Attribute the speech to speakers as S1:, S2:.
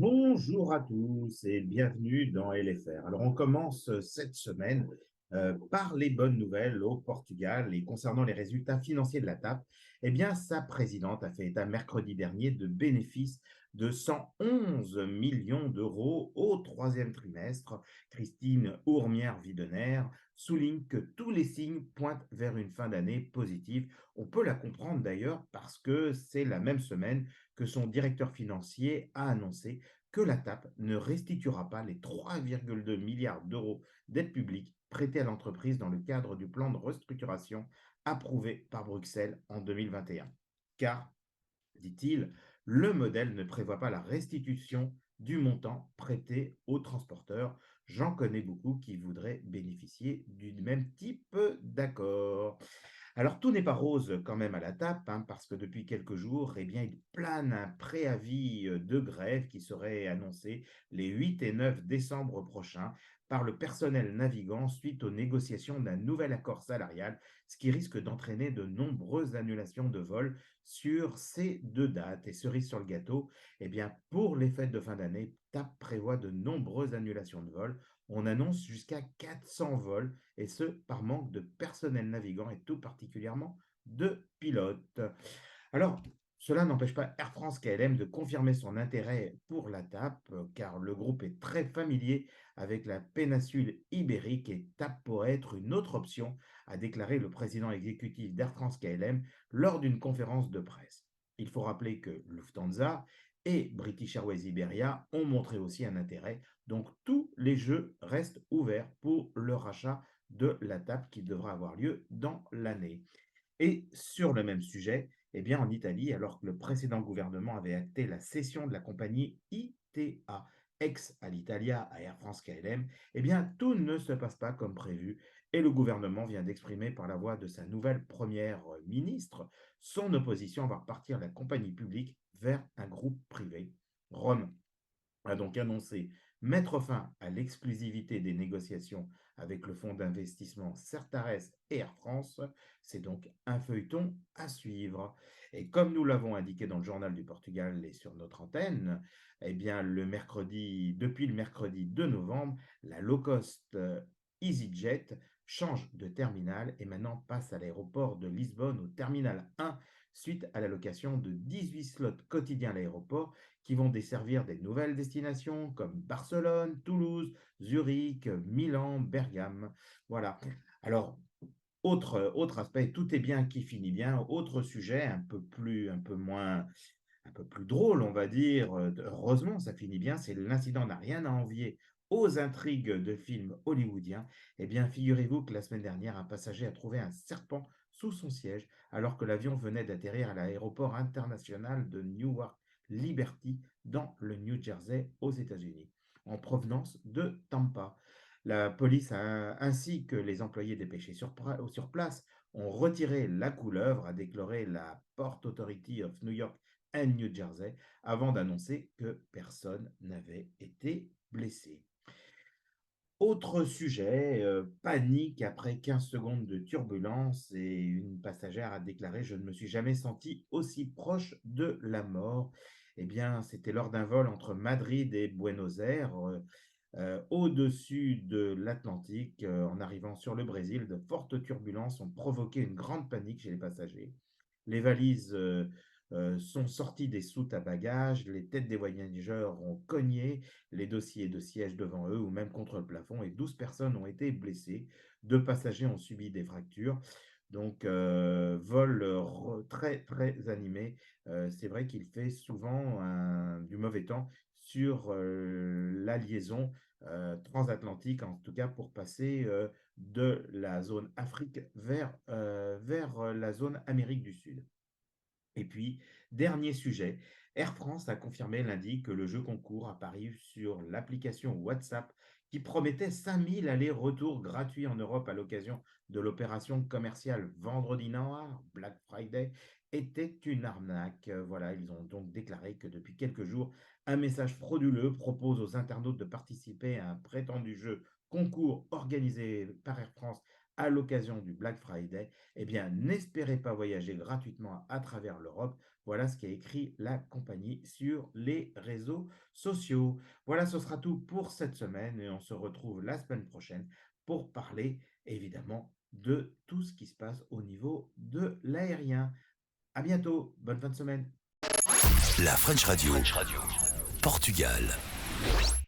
S1: Bonjour à tous et bienvenue dans LFR. Alors on commence cette semaine par les bonnes nouvelles au Portugal et concernant les résultats financiers de la TAP, eh bien sa présidente a fait état mercredi dernier de bénéfices de 111 millions d'euros au troisième trimestre. Christine Ourmière-Widener souligne que tous les signes pointent vers une fin d'année positive. On peut la comprendre d'ailleurs parce que c'est la même semaine que son directeur financier a annoncé que la TAP ne restituera pas les 3,2 milliards d'euros d'aide publique prêtés à l'entreprise dans le cadre du plan de restructuration approuvé par Bruxelles en 2021. Car, dit-il, le modèle ne prévoit pas la restitution du montant prêté aux transporteurs. J'en connais beaucoup qui voudraient bénéficier du même type d'accord. Alors, tout n'est pas rose quand même à la TAP, hein, parce que depuis quelques jours, eh bien, il plane un préavis de grève qui serait annoncé les 8 et 9 décembre prochains par le personnel navigant suite aux négociations d'un nouvel accord salarial, ce qui risque d'entraîner de nombreuses annulations de vols sur ces deux dates. Et cerise sur le gâteau, eh bien, pour les fêtes de fin d'année, TAP prévoit de nombreuses annulations de vols. On annonce jusqu'à 400 vols et ce, par manque de personnel navigant et tout particulièrement de pilotes. Alors, cela n'empêche pas Air France KLM de confirmer son intérêt pour la TAP, car le groupe est très familier avec la péninsule ibérique et TAP pourrait être une autre option, a déclaré le président exécutif d'Air France KLM lors d'une conférence de presse. Il faut rappeler que Lufthansa et British Airways Iberia ont montré aussi un intérêt, donc tous les jeux restent ouverts pour le rachat de la TAP qui devra avoir lieu dans l'année. Et sur le même sujet, eh bien en Italie, alors que le précédent gouvernement avait acté la cession de la compagnie ITA, ex-Alitalia à Air France KLM, eh bien tout ne se passe pas comme prévu et le gouvernement vient d'exprimer par la voix de sa nouvelle première ministre son opposition à voir partir la compagnie publique vers un groupe privé. Rome a donc annoncé mettre fin à l'exclusivité des négociations avec le fonds d'investissement Certares et Air France. C'est donc un feuilleton à suivre. Et comme nous l'avons indiqué dans le journal du Portugal et sur notre antenne, eh bien depuis le mercredi 2 novembre, la low cost EasyJet change de terminal et maintenant passe à l'aéroport de Lisbonne au terminal 1 suite à l'allocation de 18 slots quotidiens à l'aéroport qui vont desservir des nouvelles destinations comme Barcelone, Toulouse, Zurich, Milan, Bergame. Voilà. Alors, autre aspect, tout est bien qui finit bien. Autre sujet, un peu plus drôle, on va dire. Heureusement, ça finit bien. C'est l'incident n'a rien à envier aux intrigues de films hollywoodiens. Eh bien, figurez-vous que la semaine dernière, un passager a trouvé un serpent sous son siège alors que l'avion venait d'atterrir à l'aéroport international de Newark Liberty dans le New Jersey aux États-Unis, en provenance de Tampa. La police ainsi que les employés dépêchés sur place ont retiré la couleuvre, a déclaré la Port Authority of New York and New Jersey, avant d'annoncer que personne n'avait été blessé. Autre sujet, panique après 15 secondes de turbulence et une passagère a déclaré: «Je ne me suis jamais sentie aussi proche de la mort». Eh bien, c'était lors d'un vol entre Madrid et Buenos Aires, au-dessus de l'Atlantique, en arrivant sur le Brésil. De fortes turbulences ont provoqué une grande panique chez les passagers. Les valises sont sorties des soutes à bagages, les têtes des voyageurs ont cogné, les dossiers de siège devant eux ou même contre le plafond et 12 personnes ont été blessées. Deux passagers ont subi des fractures. Donc, vol très, très animé. C'est vrai qu'il fait souvent du mauvais temps sur la liaison transatlantique, en tout cas pour passer de la zone Afrique vers la zone Amérique du Sud. Et puis, dernier sujet, Air France a confirmé lundi que le jeu concours apparu sur l'application WhatsApp qui promettait 5000 allers-retours gratuits en Europe à l'occasion de l'opération commerciale Vendredi Noir, Black Friday, était une arnaque. Voilà, ils ont donc déclaré que depuis quelques jours, un message frauduleux propose aux internautes de participer à un prétendu jeu concours organisé par Air France à l'occasion du Black Friday. Eh bien, n'espérez pas voyager gratuitement à travers l'Europe. Voilà ce qu'a écrit la compagnie sur les réseaux sociaux. Voilà, ce sera tout pour cette semaine et on se retrouve la semaine prochaine pour parler évidemment de tout ce qui se passe au niveau de l'aérien. À bientôt, bonne fin de semaine.
S2: La French Radio, Portugal.